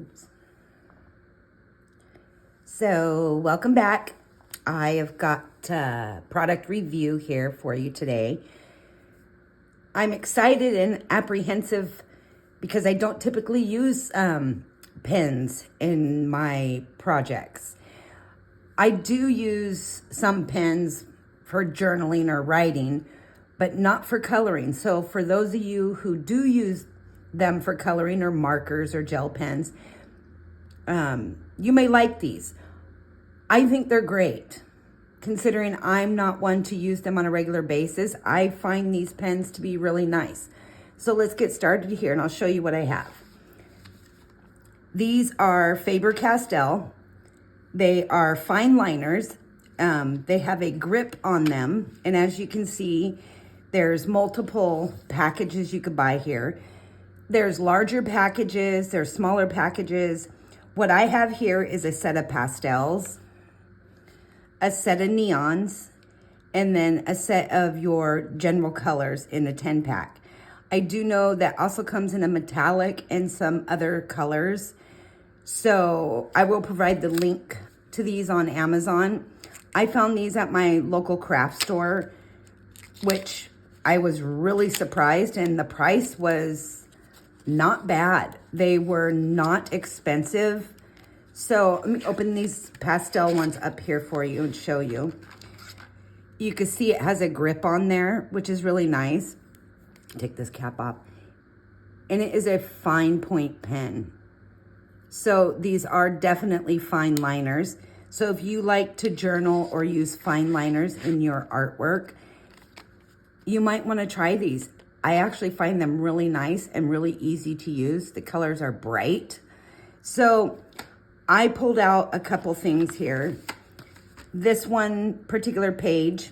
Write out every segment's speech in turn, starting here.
Oops. So welcome back. I have got a product review here for you today. I'm excited and apprehensive because I don't typically use pens in my projects. I do use some pens for journaling or writing, but not for coloring. So for those of you who do use them for coloring or markers or gel pens, you may like these. I think they're great. Considering I'm not one to use them on a regular basis, I find these pens to be really nice. So let's get started here and I'll show you what I have. These are FABER CASTELL. They are fine liners. They have a grip on them. And as you can see, there's multiple packages you could buy here. There's larger packages, there's smaller packages. What I have here is a set of pastels, a set of neons, and then a set of your general colors in a 10 pack. I do know that also comes in a metallic and some other colors. So I will provide the link to these on Amazon. I found these at my local craft store, which I was really surprised, and the price was not bad. They were not expensive. So let me open these pastel ones up here for you and show you. You can see it has a grip on there, which is really nice. Take this cap off. And it is a fine point pen. So these are definitely fine liners. So if you like to journal or use fine liners in your artwork, you might want to try these. I actually find them really nice and really easy to use. The colors are bright. So I pulled out a couple things here. This one particular page,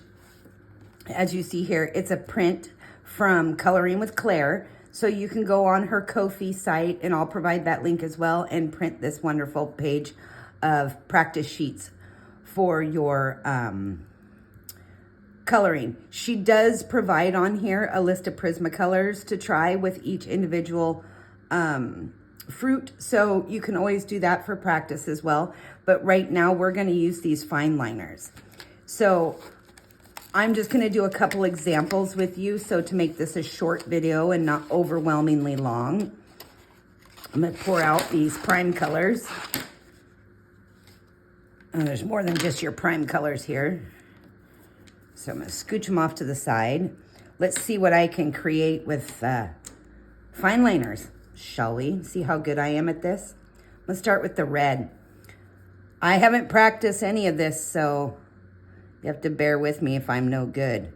as you see here, it's a print from Coloring with Claire. So you can go on her Kofi site, and I'll provide that link as well, and print this wonderful page of practice sheets for your coloring. She does provide on here a list of Prismacolors to try with each individual fruit. So you can always do that for practice as well. But right now we're going to use these fine liners. So I'm just going to do a couple examples with you. So to make this a short video and not overwhelmingly long, I'm going to pour out these prime colors. And there's more than just your prime colors here. So I'm going to scooch them off to the side. Let's see what I can create with fine liners, shall we? See how good I am at this? Let's start with the red. I haven't practiced any of this, so you have to bear with me if I'm no good.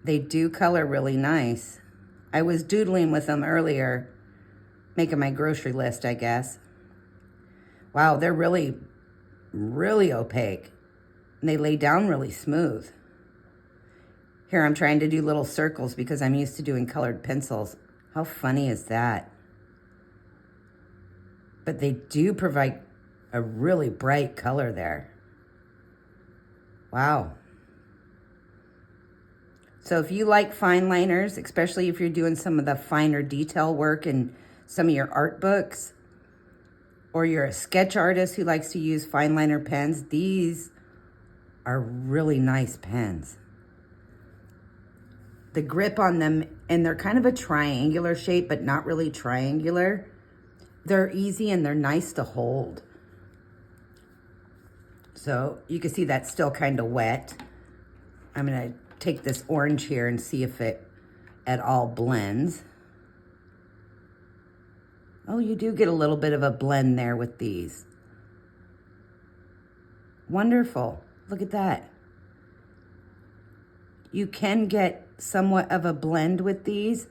They do color really nice. I was doodling with them earlier, making my grocery list, I guess. Wow, they're really, really opaque. And they lay down really smooth. Here I'm trying to do little circles because I'm used to doing colored pencils. How funny is that? But they do provide a really bright color there. Wow. So if you like fine liners, especially if you're doing some of the finer detail work in some of your art books, or you're a sketch artist who likes to use fine liner pens, these are really nice pens. The grip on them, and they're kind of a triangular shape, but not really triangular. They're easy and they're nice to hold. So you can see that's still kind of wet. I'm gonna take this orange here and see if it at all blends. Oh, you do get a little bit of a blend there with these. Wonderful. Look at that. You can get somewhat of a blend with these.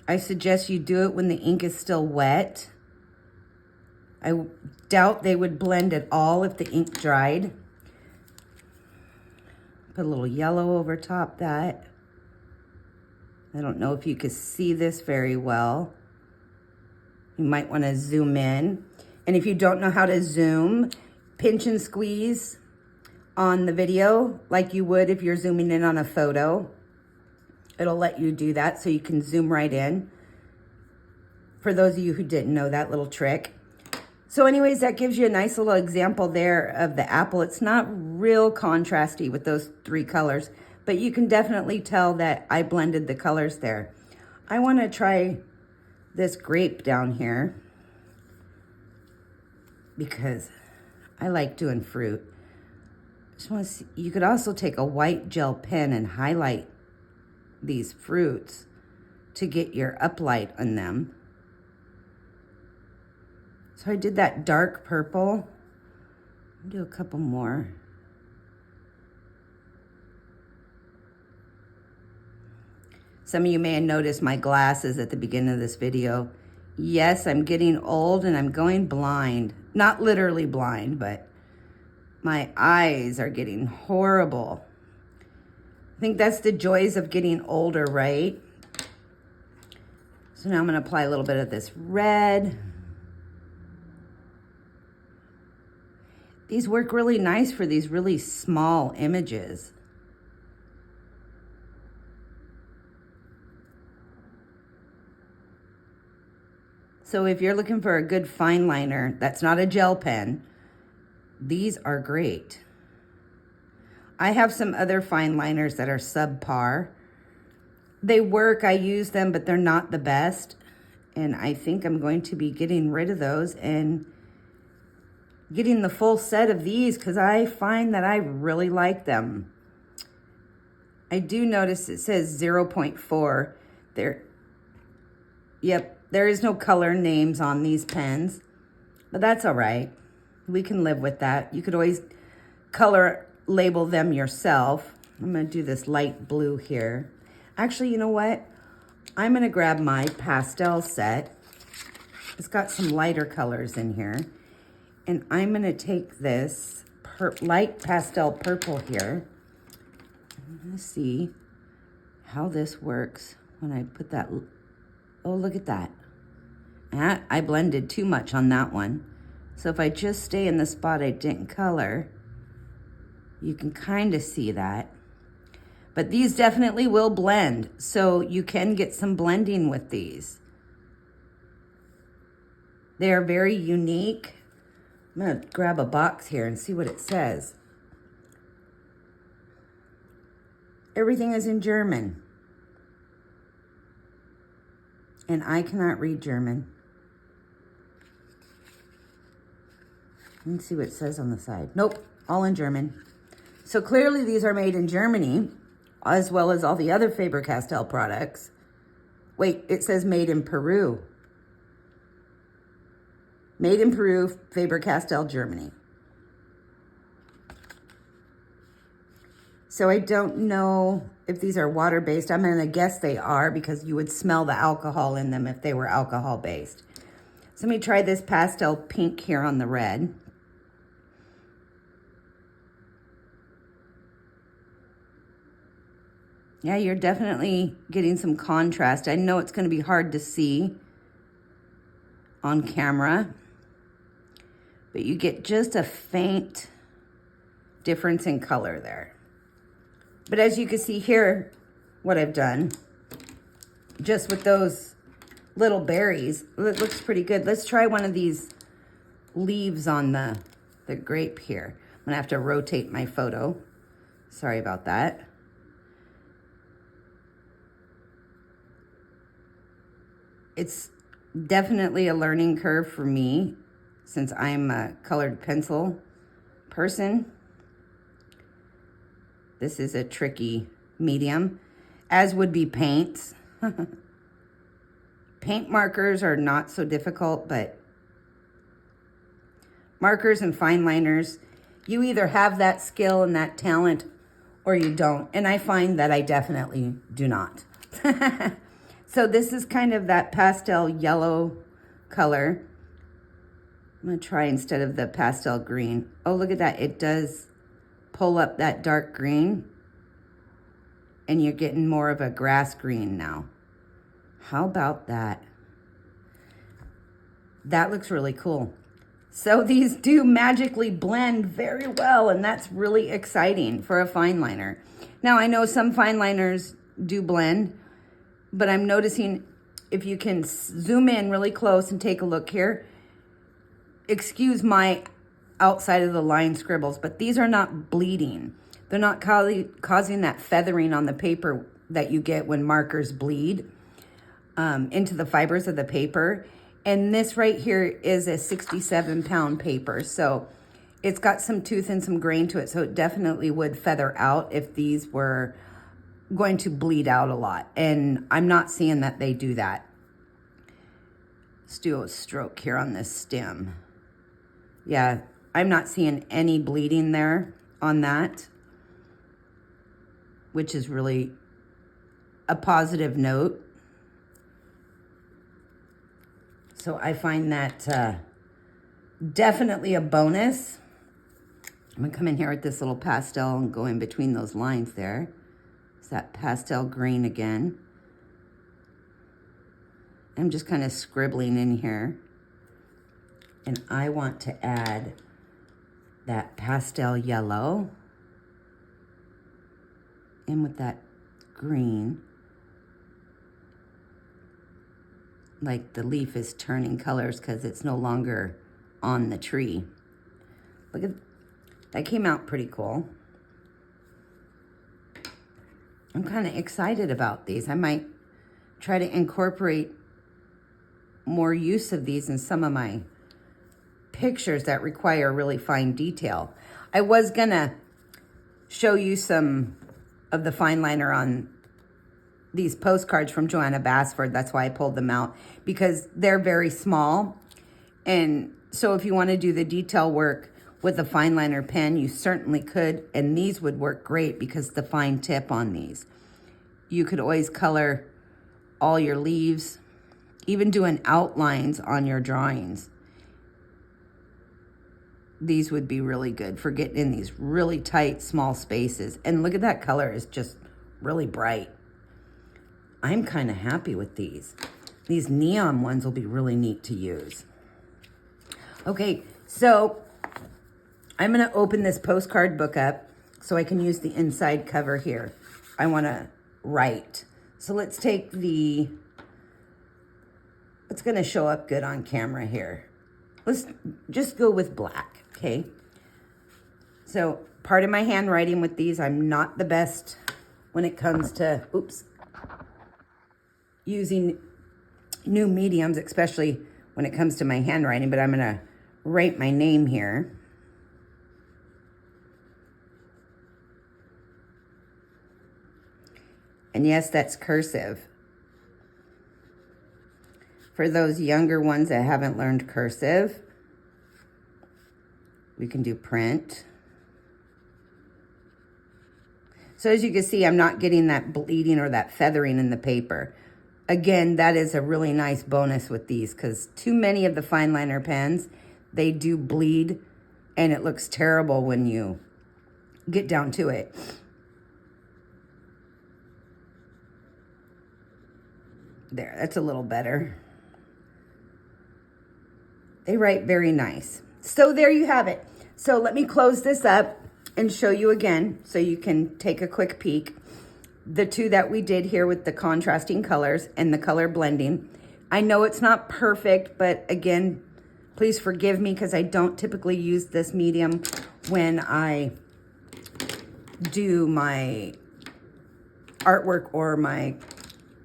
I suggest you do it when the ink is still wet. I doubt they would blend at all if the ink dried. Put a little yellow over top that. I don't know if you can see this very well. You might want to zoom in. And if you don't know how to zoom, pinch and squeeze on the video like you would if you're zooming in on a photo. It'll let you do that so you can zoom right in. for those of you who didn't know that little trick. So anyways, that gives you a nice little example there of the apple. It's not real contrasty with those 3 colors, but you can definitely tell that I blended the colors there. I want to try this grape down here because I like doing fruit. Just want to see, you could also take a white gel pen and highlight these fruits to get your uplight on them. So I did that dark purple. I'll do a couple more. Some of you may have noticed my glasses at the beginning of this video. Yes, I'm getting old and I'm going blind. Not literally blind, but my eyes are getting horrible. I think that's the joys of getting older, right? So now I'm going to apply a little bit of this red. These work really nice for these really small images. So if you're looking for a good fine liner, that's not a gel pen, these are great. I have some other fine liners that are subpar. They work, I use them, but they're not the best. And I think I'm going to be getting rid of those and getting the full set of these because I find that I really like them. I do notice it says 0.4 there. Yep, there is no color names on these pens, but that's all right. We can live with that. You could always color label them yourself. I'm gonna do this light blue here. Actually, you know what? I'm gonna grab my pastel set. It's got some lighter colors in here. And I'm going to take this light pastel purple here. I'm going to see how this works when I put that. Oh, look at that. I blended too much on that one. So if I just stay in the spot I didn't color, you can kind of see that. But these definitely will blend. So you can get some blending with these. They are very unique. I'm going to grab a box here and see what it says. Everything is in German. And I cannot read German. Let's see what it says on the side. Nope, all in German. So clearly these are made in Germany, as well as all the other Faber-Castell products. Wait, it says made in Peru. Made in Peru, Faber-Castell, Germany. So I don't know if these are water-based. I'm going to guess they are because you would smell the alcohol in them if they were alcohol-based. So let me try this pastel pink here on the red. Yeah, you're definitely getting some contrast. I know it's going to be hard to see on camera, but you get just a faint difference in color there. But as you can see here, what I've done, just with those little berries, it looks pretty good. Let's try one of these leaves on the grape here. I'm gonna have to rotate my photo. Sorry about that. It's definitely a learning curve for me since I'm a colored pencil person. This is a tricky medium, as would be paints. Paint markers are not so difficult, but markers and fine liners, you either have that skill and that talent or you don't. And I find that I definitely do not. So this is kind of that pastel yellow color. I'm gonna try instead of the pastel green. Oh, look at that. It does pull up that dark green and you're getting more of a grass green now. How about that? That looks really cool. So these do magically blend very well, and that's really exciting for a fine liner. Now I know some fine liners do blend, but I'm noticing if you can zoom in really close and take a look here, excuse my outside of the line scribbles, but these are not bleeding. They're not causing that feathering on the paper that you get when markers bleed into the fibers of the paper. And this right here is a 67-pound paper. So it's got some tooth and some grain to it. So it definitely would feather out if these were going to bleed out a lot. And I'm not seeing that they do that. Let's do a stroke here on this stem. Yeah, I'm not seeing any bleeding there on that, which is really a positive note. So I find that definitely a bonus. I'm gonna come in here with this little pastel and go in between those lines there. It's that pastel green again. I'm just kind of scribbling in here. And I want to add that pastel yellow in with that green. Like the leaf is turning colors because it's no longer on the tree. Look at that, came out pretty cool. I'm kind of excited about these. I might try to incorporate more use of these in some of my pictures that require really fine detail. I was gonna show you some of the fine liner on these postcards from Johanna Basford. That's why I pulled them out, because they're very small. And so if you want to do the detail work with a fine liner pen, you certainly could. And these would work great because the fine tip on these. You could always color all your leaves, even doing outlines on your drawings. These would be really good for getting in these really tight, small spaces. And look at that color, is just really bright. I'm kind of happy with these. These neon ones will be really neat to use. Okay, so I'm gonna open this postcard book up so I can use the inside cover here. I wanna write. So let's take what's gonna show up good on camera here. Let's just go with black, okay? So part of my handwriting with these, I'm not the best when it comes to, using new mediums, especially when it comes to my handwriting, but I'm gonna write my name here. And yes, that's cursive. For those younger ones that haven't learned cursive, we can do print. So as you can see, I'm not getting that bleeding or that feathering in the paper. Again, that is a really nice bonus with these, because too many of the fine liner pens, they do bleed, and it looks terrible when you get down to it. There, that's a little better. They write very nice. So there you have it. So let me close this up and show you again so you can take a quick peek. The two that we did here with the contrasting colors and the color blending. I know it's not perfect, but again, please forgive me because I don't typically use this medium when I do my artwork or my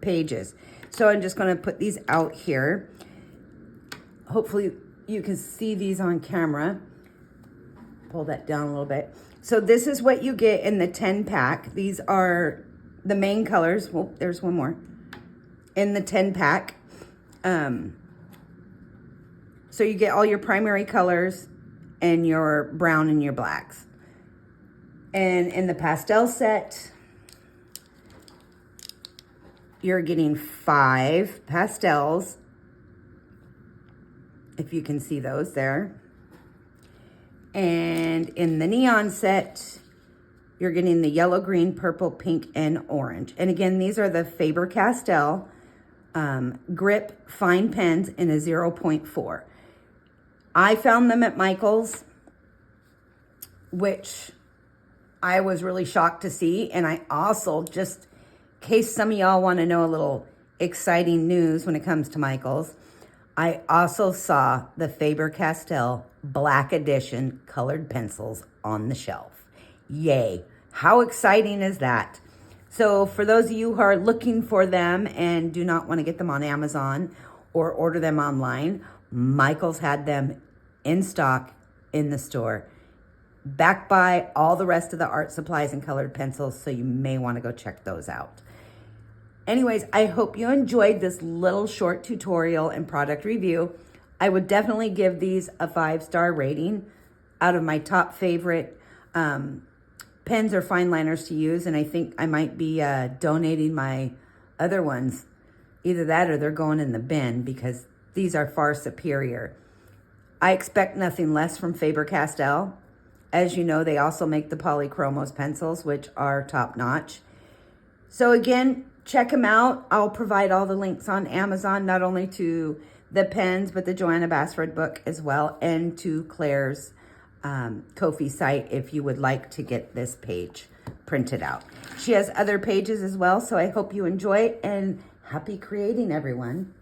pages. So I'm just going to put these out here. Hopefully you can see these on camera. Pull that down a little bit. So this is what you get in the 10 pack. These are the main colors. Well, there's one more in the 10 pack. So you get all your primary colors and your brown and your blacks. And in the pastel set, you're getting 5 pastels, if you can see those there. And in the neon set, you're getting the yellow, green, purple, pink, and orange. And again, these are the FABER Castell grip fine pens in a 0.4. I found them at Michael's, which I was really shocked to see. And I also, just in case some of y'all want to know a little exciting news when it comes to Michaels. I also saw the FABER Castell Black Edition colored pencils on the shelf. Yay. How exciting is that? So for those of you who are looking for them and do not want to get them on Amazon or order them online, Michaels had them in stock in the store, backed by all the rest of the art supplies and colored pencils, so you may want to go check those out. Anyways, I hope you enjoyed this little short tutorial and product review. I would definitely give these a 5-star rating out of my top favorite pens or fine liners to use, and I think I might be donating my other ones. Either that or they're going in the bin because these are far superior. I expect nothing less from FABER Castell. As you know, they also make the Polychromos pencils, which are top-notch. So again, check them out. I'll provide all the links on Amazon, not only to the pens, but the Johanna Basford book as well, and to Claire's Kofi site if you would like to get this page printed out. She has other pages as well, so I hope you enjoy it, and happy creating, everyone.